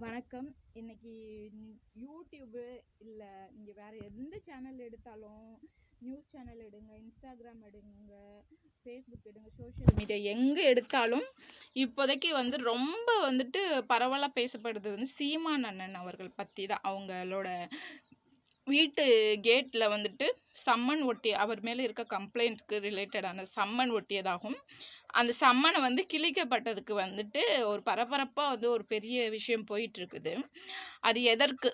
வணக்கம். இன்னைக்கு யூடியூபு இல்லை நீங்கள் வேறு எந்த சேனல் எடுத்தாலும், நியூஸ் சேனல் எடுங்க, இன்ஸ்டாகிராம் எடுங்க, ஃபேஸ்புக் எடுங்க, சோஷியல் மீடியா எங்கே எடுத்தாலும் இப்போதைக்கு ரொம்ப பரவலாக பேசப்படுது சீமான் அண்ணன் அவர்கள் பற்றி தான். அவங்களோட வீட்டு கேட்டில் சம்மன் ஒட்டி, அவர் மேலே இருக்க கம்ப்ளைண்ட்க்கு ரிலேட்டடான சம்மன் ஒட்டியதாகும். அந்த சம்மனை கிழிக்கப்பட்டதுக்கு ஒரு பரபரப்பாக ஒரு பெரிய விஷயம் போயிட்டுருக்குது. அது எதற்கு,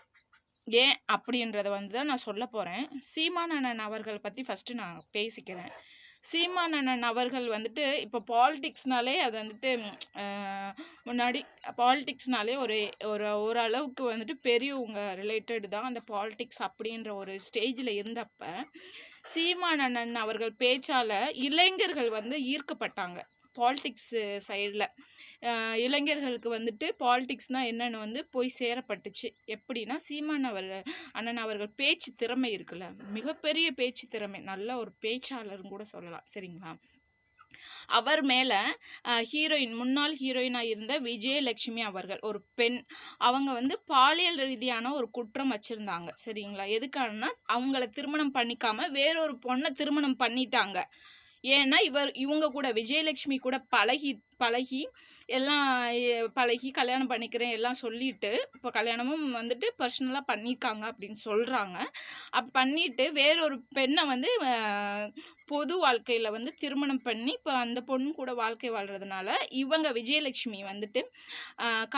ஏன் அப்படின்றத தான் நான் சொல்ல போகிறேன். சீமான் அண்ணன் அவர்கள் பற்றி ஃபஸ்ட்டு நான் பேசிக்கிறேன். சீமான் அண்ணன் அவர்கள் இப்போ பாலிடிக்ஸ்னாலே அது முன்னாடி பாலிடிக்ஸ்னாலே ஓரளவுக்கு பெரியவங்க ரிலேட்டட் தான் அந்த பாலிடிக்ஸ் அப்படின்ற ஒரு ஸ்டேஜில் இருந்தப்ப சீமான் அண்ணன் அவர்கள் பேச்சால் இளைஞர்கள் ஈர்க்கப்பட்டாங்க. பாலிடிக்ஸ் சைடில் இளைஞர்களுக்கு பாலிடிக்ஸ்னால் என்னென்னு போய் சேரப்பட்டுச்சு. எப்படின்னா, சீமான் அண்ணன் அவர்கள் பேச்சு திறமை இருக்குல்ல, மிகப்பெரிய பேச்சு திறமை, நல்ல ஒரு பேச்சாளர்னு கூட சொல்லலாம். சரிங்களா? அவர் மேலே முன்னாள் ஹீரோயினாக இருந்த விஜயலட்சுமி அவர்கள், ஒரு பெண், அவங்க பாலியல் ரீதியான ஒரு குற்றம் வச்சுருந்தாங்க. சரிங்களா? எதுக்காகனா, அவங்கள திருமணம் பண்ணிக்காமல் வேறொரு பொண்ணை திருமணம் பண்ணிட்டாங்க. ஏன்னா இவங்க கூட விஜயலட்சுமி கூட பழகி எல்லாம் கல்யாணம் பண்ணிக்கிறேன் எல்லாம் சொல்லிட்டு, இப்போ கல்யாணமும் பர்சனலாக பண்ணியிருக்காங்க அப்படின்னு சொல்கிறாங்க. பண்ணிட்டு வேறொரு பெண்ணை பொது வாழ்க்கையில் திருமணம் பண்ணி இப்போ அந்த பொண்ணு கூட வாழ்க்கை வாழ்கிறதுனால இவங்க விஜயலட்சுமி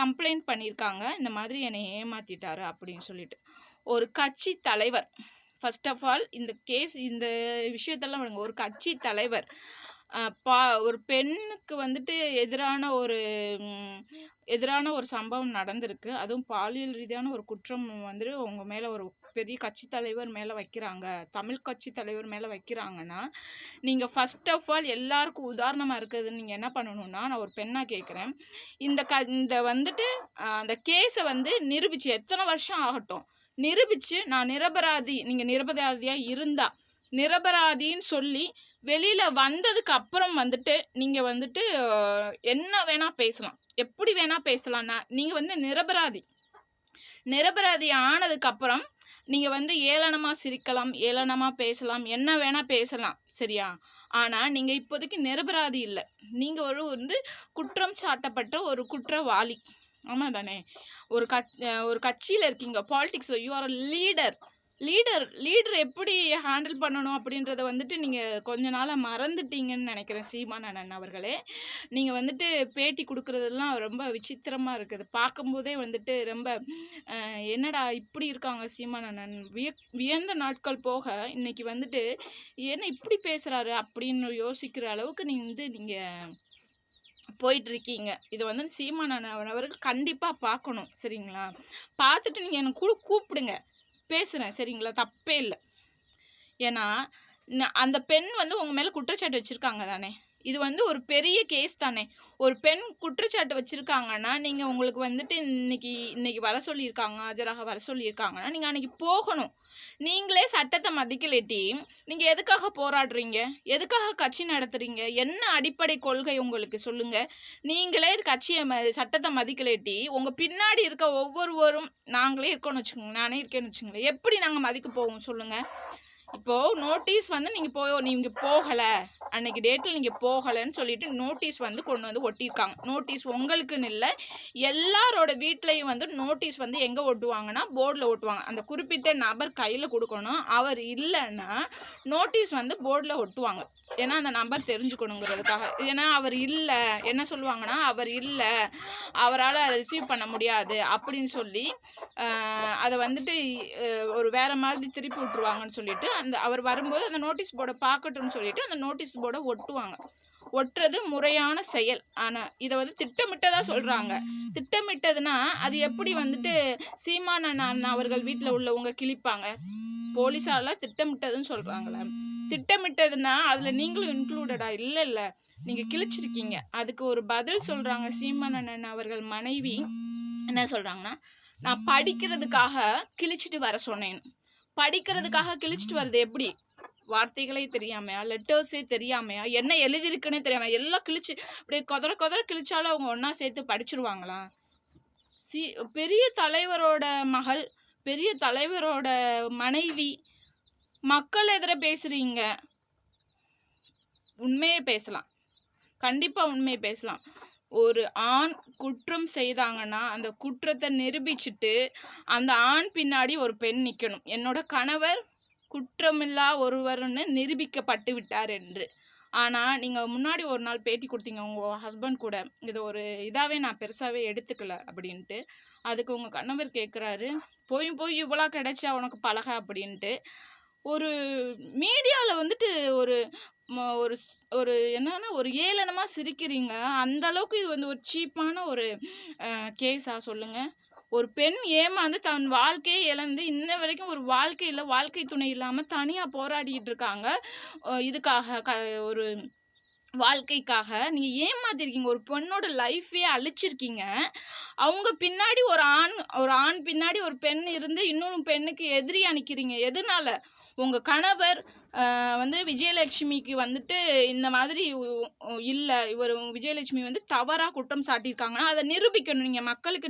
கம்ப்ளைண்ட் பண்ணியிருக்காங்க. இந்த மாதிரி என்னை ஏமாற்றிட்டாரு அப்படின்னு சொல்லிட்டு. ஒரு கட்சி தலைவர், ஃபர்ஸ்ட் ஆஃப் ஆல் இந்த விஷயத்தெல்லாம் விடுங்க. ஒரு கட்சி தலைவர் ஒரு பெண்ணுக்கு எதிரான ஒரு சம்பவம் நடந்திருக்கு. அதுவும் பாலியல் ரீதியான ஒரு குற்றம் அவங்க மேலே ஒரு பெரிய கட்சி தலைவர் மேலே வைக்கிறாங்க, தமிழ் கட்சி தலைவர் மேலே வைக்கிறாங்கன்னா, நீங்கள் ஃபர்ஸ்ட் ஆஃப் ஆல் எல்லாருக்கும் உதாரணமாக இருக்குதுன்னு நீங்கள் என்ன பண்ணணும்னா, நான் ஒரு பெண்ணாக கேட்குறேன், அந்த கேஸை நிரூபித்து எத்தனை வருஷம் ஆகட்டும், நிரூபித்து நான் நிரபராதி, நீங்கள் நிரபராதியாக இருந்தால் நிரபராதின்னு சொல்லி வெளியில் வந்ததுக்கு அப்புறம் நீங்கள் என்ன வேணால் பேசலாம், எப்படி வேணால் பேசலாம்னா, நீங்கள் நிரபராதி ஆனதுக்கப்புறம் நீங்கள் ஏளனமாக சிரிக்கலாம், ஏளனமாக பேசலாம், என்ன வேணால் பேசலாம். சரியா? ஆனால் நீங்கள் இப்போதைக்கு நிரபராதி இல்லை. நீங்கள் ஒரு குற்றம் சாட்டப்பட்ட ஒரு குற்றவாளி. ஆமாம் தானே? ஒரு கட்சியில் இருக்கீங்க, பாலிடிக்ஸில், யூ ஆர் அ லீடர் எப்படி ஹேண்டில் பண்ணணும் அப்படின்றத நீங்கள் கொஞ்ச நாளாக மறந்துட்டீங்கன்னு நினைக்கிறேன். சீமான் அண்ணன் அவர்களே, நீங்கள் பேட்டி கொடுக்குறதெல்லாம் ரொம்ப விசித்திரமாக இருக்குது. பார்க்கும்போதே ரொம்ப என்னடா இப்படி இருக்காங்க சீமான் அண்ணன், வியந்த நாட்கள் போக இன்னைக்கு என்ன இப்படி பேசுகிறாரு அப்படின்னு யோசிக்கிற அளவுக்கு நீங்கள் போயிட்டுருக்கீங்க. இது சீமான் அண்ணன் அவர்கள் கண்டிப்பாக பார்க்கணும். சரிங்களா? பார்த்துட்டு நீங்கள் எனக்கு கூப்பிடுங்க, பேசுகிறேன். சரிங்களா? தப்பே இல்லை. ஏன்னா அந்த பெண் உங்கள் மேலே குற்றச்சாட்டு வச்சுருக்காங்க தானே, இது ஒரு பெரிய கேஸ் தானே. ஒரு பெண் குற்றச்சாட்டு வச்சுருக்காங்கன்னா, நீங்கள் உங்களுக்கு இன்னைக்கு வர சொல்லியிருக்காங்க, ஆஜராக வர சொல்லியிருக்காங்கன்னா, நீங்கள் அன்றைக்கி போகணும். நீங்களே சட்டத்தை மதிக்கலேட்டி நீங்கள் எதுக்காக போராடுறீங்க, எதுக்காக கட்சி நடத்துகிறீங்க, என்ன அடிப்படை கொள்கை உங்களுக்கு சொல்லுங்கள். நீங்களே சட்டத்தை மதிக்கலேட்டி உங்கள் பின்னாடி இருக்க ஒவ்வொருவரும், நாங்களே இருக்கோன்னு வச்சுக்கோங்க, நானே இருக்கேன்னு வச்சுங்களேன், எப்படி நாங்கள் மதிக்க போவோம் சொல்லுங்கள். இப்போது நோட்டீஸ் நீங்கள் போகலை, அன்றைக்கி டேட்டில் நீங்கள் போகலைன்னு சொல்லிட்டு நோட்டீஸ் கொண்டு ஒட்டியிருக்காங்க. நோட்டீஸ் உங்களுக்குன்னு இல்லை, எல்லாரோட வீட்லேயும் நோட்டீஸ் எங்கே ஒட்டுவாங்கன்னா போர்டில் ஒட்டுவாங்க. அந்த குறிப்பிட்ட நபர் கையில் கொடுக்கணும். அவர் இல்லைன்னா நோட்டீஸ் போர்டில் ஒட்டுவாங்க. ஏன்னா அந்த நம்பர் தெரிஞ்சுக்கணுங்கிறதுக்காக. ஏன்னா அவர் இல்லை, என்ன சொல்லுவாங்கன்னா, அவர் இல்லை, அவரால் ரிசீவ் பண்ண முடியாது அப்படின்னு சொல்லி அதை ஒரு வேறு மாதிரி திருப்பி விட்ருவாங்கன்னு சொல்லிட்டு அவர் வரும்போது அந்த நோட்டீஸ் போர்டை பார்க்கட்டும்னு சொல்லிட்டு அந்த நோட்டீஸ் போர்டை ஒட்டுவாங்க. ஒட்டுறது முறையான செயல். ஆனால் இதை திட்டமிட்டதாக சொல்கிறாங்க. திட்டமிட்டதுன்னா அது எப்படி சீமான் அண்ணன் அவர்கள் வீட்டில் உள்ளவங்க கிழிப்பாங்க? போலீஸாரெலாம் திட்டமிட்டதுன்னு சொல்கிறாங்களே. திட்டமிட்டதுன்னா அதில் நீங்களும் இன்க்ளூடடா? இல்லை, நீங்கள் கிழிச்சிருக்கீங்க. அதுக்கு ஒரு பதில் சொல்கிறாங்க. சீமான் அண்ணன் அவர்கள் மனைவி என்ன சொல்கிறாங்கன்னா, நான் படிக்கிறதுக்காக கிழிச்சிட்டு வர சொன்னேன். படிக்கிறதுக்காக கிழிச்சிட்டு வர்றது எப்படி? வார்த்தைகளே தெரியாமையா, லெட்டர்ஸே தெரியாமையா, என்ன எழுதியிருக்குன்னே தெரியாமல் எல்லாம் கிழிச்சு அப்படியே கொதற கிழிச்சாலும் அவங்க ஒன்றா சேர்த்து படிச்சுருவாங்களா? சி பெரிய தலைவரோட மகள், பெரிய தலைவரோட மனைவி, மக்கள் எதிர பேசுறீங்க. உண்மையே பேசலாம். கண்டிப்பா உண்மைய பேசலாம். ஒரு ஆண் குற்றம் செய்தாங்கன்னா, அந்த குற்றத்த நிரூபிச்சுட்டு, அந்த ஆண் பின்னாடி ஒரு பெண் நிக்கணும். என்னோட கணவர் குற்றமில்லா ஒருவர்ன்னு நிரூபிக்கப்பட்டு விட்டார் என்று. ஆனா, நீங்க முன்னாடி ஒரு நாள் பேட்டி குடுத்தீங்க உங்க ஹஸ்பண்ட் கூட. இத ஒரு இதாவே நான் பெருசாவே எடுத்துக்கல அப்படின்ட்டு. அதுக்கு உங்க கணவர் கேட்குறாரு, "போயும் போய் இவளா கிடைச்சா உனக்கு பழக" அப்படின்ட்டு. ஒரு மீடியால வந்துட்டு ஒரு ஒரு ஒரு என்னன்னா, ஒரு ஏளனமா சிரிக்கிறீங்க. அந்த அளவுக்கு இது வந்து ஒரு சீப்பான ஒரு கேஸா சொல்லுங்க? ஒரு பெண் ஏமாந்து தன் வாழ்க்கையே இழந்து, இன்ன வரைக்கும் ஒரு வாழ்க்கை இல்ல, வாழ்க்கை துணை இல்லாம தனியா போராடிட்டு இருக்காங்க. இதுக்காக ஒரு வாழ்க்கைக்காக நீங்க ஏமாத்திருக்கீங்க. ஒரு பொண்ணோட லைஃபயே அழிச்சிருக்கீங்க. அவங்க பின்னாடி ஒரு ஆண் பின்னாடி ஒரு பெண் இருந்து, இன்னொரு பெண்ணுக்கு எதிரியா நிக்கிறீங்க. எதனால? உங்க கணவர் வந்து விஜயலட்சுமிக்கு வந்துட்டு இந்த மாதிரி இல்ல. விஜயலட்சுமி வந்து தவறா குற்றம் சாட்டியிருக்காங்கன்னா, அத நிரூபிக்கணும். நீங்க மக்களுக்கு